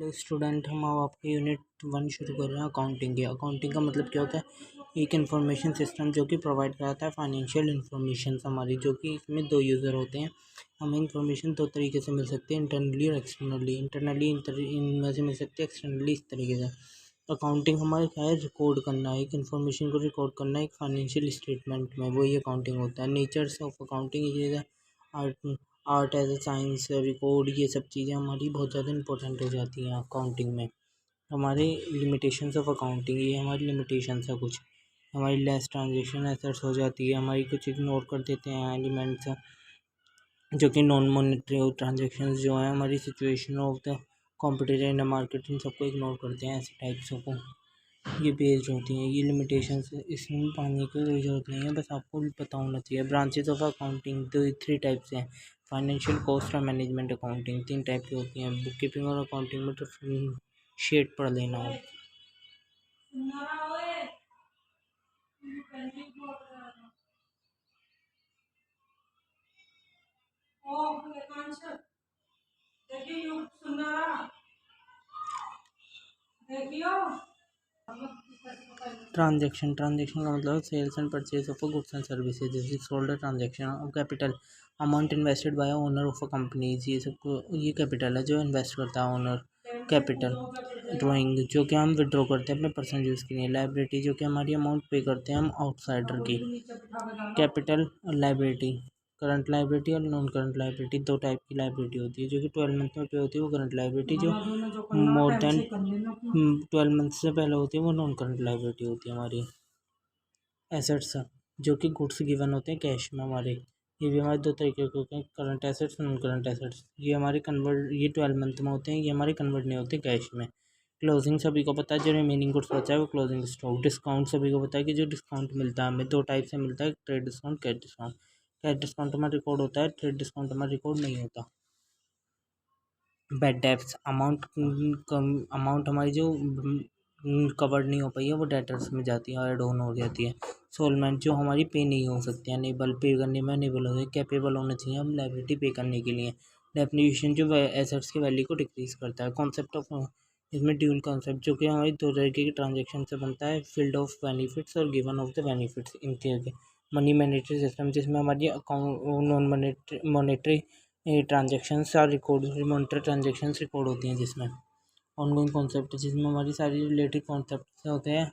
Hello student, हम अब आपके यूनिट 1 शुरू कर रहे हैं अकाउंटिंग की। अकाउंटिंग का मतलब क्या होता है? एक इंफॉर्मेशन सिस्टम जो कि प्रोवाइड कराता है फाइनेंशियल इंफॉर्मेशन हमारी, जो कि इसमें दो यूज़र होते हैं। हमें इंफॉर्मेशन दो तरीके से मिल सकती है, इंटरनली और एक्सटर्नली। इंटरनली इनमें से मिल सकती है, एक्सटर्नली इस तरीके से। अकाउंटिंग हमारे क्या है? रिकॉर्ड करना, एक इन्फॉर्मेशन को रिकॉर्ड करना एक फाइनेंशियल स्टेटमेंट में, वही अकाउंटिंग होता है। नेचर्स ऑफ अकाउंटिंग ये है art art as a science, record, ये सब चीज़ें हमारी बहुत ज़्यादा इंपॉर्टेंट हो जाती हैं अकाउंटिंग में। हमारे लिमिटेशंस ऑफ अकाउंटिंग, ये हमारी लिमिटेशंस है कुछ। हमारी लेस ट्रांजेक्शन एसेट्स हो जाती है, हमारी कुछ इग्नोर कर देते हैं एलिमेंट्स, जो कि नॉन मॉनेटरी ट्रांजेक्शन्स जो है हमारी situation of the competitor in the market, इन सबको इग्नोर करते हैं। ऐसे टाइप्स को ये बेस्ड होती हैं, ये लिमिटेशंस। इसमें पढ़ने की कोई ज़रूरत नहीं है, बस आपको पता होना चाहिए। ब्रांचेस ऑफ अकाउंटिंग तो 3 टाइप्स हैं। फाइनेंशियल, कॉस्ट और मैनेजमेंट अकाउंटिंग 3 टाइप की होती हैं। बुक कीपिंग और अकाउंटिंग में तो शेड पढ़ लेना हो। ट्रांजेक्शन का मतलब sales and purchase of goods and services, this is sold transaction of capital, amount invested by owner of a companies, ये सबको ये कैपिटल है जो इन्वेस्ट करता है ओनर। कैपिटल ड्राइंग जो कि हम विड्रॉ करते हैं अपने पर्सनल यूज़ के लिए। लाइबिलिटी जो कि हमारी अमाउंट पे करते हैं हम आउटसाइडर की। कैपिटल और लाइबिलिटी, करंट लाइबिलिटी और नॉन करंट लाइबिलिटी, दो टाइप की लाइबिलिटी होती है। जो कि 12 मंथ में पे होती है वो करंट लाइबिलिटी, जो मोर देन 12 मंथ से पहले होती है वो नॉन करंट लाइबिलिटी होती है हमारी। एसेट्स जो कि गुड्स गिवन होते हैं कैश में हमारे, ये भी हमारे दो तरीके के होते हैं, current assets non current assets. ये हमारे कन्वर्ट, ये 12 मंथ में होते हैं, ये हमारे कन्वर्ट नहीं होते कैश में। क्लोजिंग सभी को पता है, जो रिमेनिंग गुड्स बचा है वो क्लोजिंग स्टॉक। डिस्काउंट सभी को पता है कि जो डिस्काउंट मिलता है हमें दो टाइप से मिलता है, trade discount, cash discount. Cash discount हमारा रिकॉर्ड होता है, ट्रेड डिस्काउंट हमारा रिकॉर्ड नहीं होता। बैड डेब्ट्स, अमाउंट हमारी जो कवर्ड नहीं हो पाई है वो डेटर्स में जाती है, ऐड ऑन हो जाती है। सोलमेंट जो हमारी पे नहीं हो सकती है, अनेबल, पे करने में अनेबल हो, कैपेबल होना चाहिए हम लाइबिलिटी पे करने के लिए। डेफिनेशन जो एसेट्स की वैल्यू को डिक्रीज करता है। कॉन्सेप्ट ऑफ, इसमें ड्यूल कॉन्सेप्ट जो कि हमारी दो तरीके की ट्रांजेक्शन से बनता है, फील्ड ऑफ बेनिफिट्स और गिवन ऑफ द बेनिफिट्स, इनके आगे। मनी मॉनेटरी सिस्टम जिसमें हमारी अकाउंट नॉन मॉनेटरी ट्रांजेक्शन्स और रिकॉर्ड, मॉनिटर ट्रांजेक्शन्स रिकॉर्ड होती हैं जिसमें। ऑनगोइंग कॉन्सेप्ट जिसमें हमारी सारी रिलेटेड कॉन्सेप्ट होते हैं,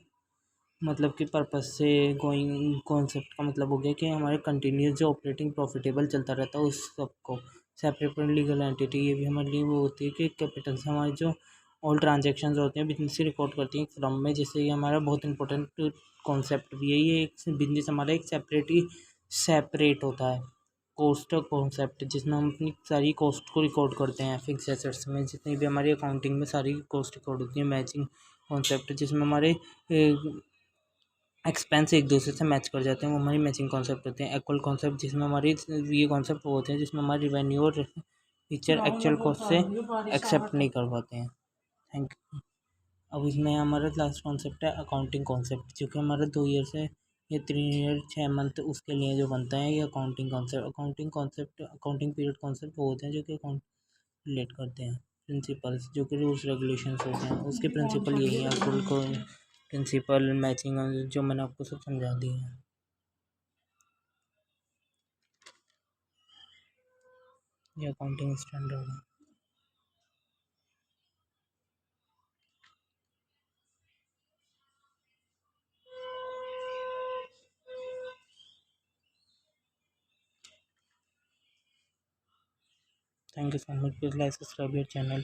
मतलब कि पर्पस से। गोइंग कॉन्सेप्ट का मतलब हो गया कि हमारे कंटिन्यूस जो ऑपरेटिंग प्रॉफिटेबल चलता रहता है उस सबको। सेपरेट लीगल एंटिटी, ये भी हमारे लिए वो होती है कि कैपिटल से हमारे जो ऑल ट्रांजेक्शन्स होते हैं बिजनेस से रिकॉर्ड करती हैं फ्रॉम में, जिससे ये हमारा बहुत इंपॉर्टेंट कॉन्सेप्ट भी है। ये एक बिजनेस हमारा एक सेपरेट होता है। कॉस्ट कॉन्सेप्ट जिसमें हम अपनी सारी कॉस्ट को रिकॉर्ड करते हैं, फिक्स एसेट्स में जितनी भी हमारी अकाउंटिंग में सारी कॉस्ट रिकॉर्ड होती है। मैचिंग कॉन्सेप्ट जिसमें हमारे एक्सपेंस एक दूसरे से मैच कर जाते हैं, वो हमारी मैचिंग कॉन्सेप्ट होते हैं। इक्वल कॉन्सेप्ट जिसमें हमारी ये कॉन्सेप्ट वो होते हैं जिसमें हमारी रेवेन्यू और फीचर एक्चुअल कॉस्ट से एक्सेप्ट नहीं कर पाते हैं। Thank you. अब इसमें हमारा लास्ट कॉन्सेप्ट है अकाउंटिंग कॉन्सेप्ट, जो कि हमारा 2 ईयर से या 3 ईयर 6 मंथ उसके लिए जो बनता है ये accounting concept. Accounting period concept वो होते हैं जो कि अकाउंट रिलेट करते हैं। प्रिंसिपल्स जो कि रूल्स रेगुलेशंस होते हैं, उसके प्रिंसिपल यही है। कुल को प्रिंसिपल मैचिंग जो मैंने आपको सब समझा दी है। ये अकाउंटिंग स्टैंडर्ड है। Thank you so much, please like subscribe your channel.